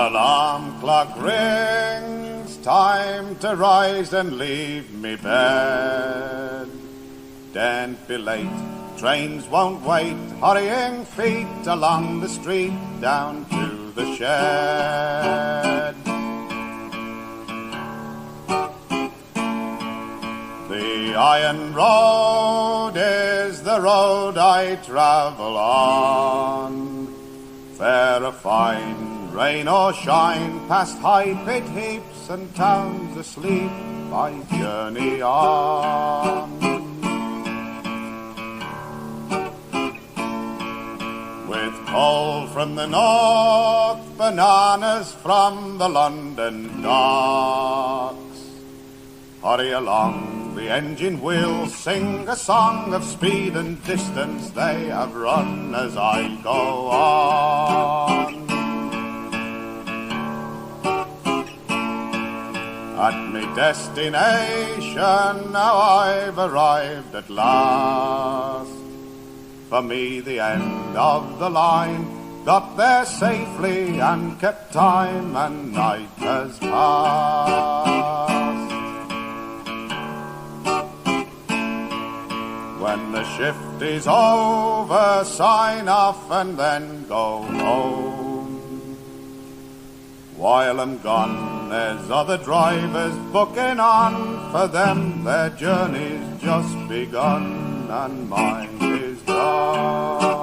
alarm clock rings, time to rise and leave me bed. Don't be late, trains won't wait, hurrying feet along the street down to the shed. The iron road is the road I travel on, fair or fine, rain or shine, past high pit heaps and towns asleep, I journey on. With coal from the north, bananas from the London docks, hurry along, the engine will sing a song of speed and distance they have run as I go on. At my destination now I've arrived at last. For me the end of the line, got there safely and kept time, and night has passed. When the shift is over, sign off and then go home. While I'm gone, there's other drivers booking on, for them their journey's just begun and mine is gone.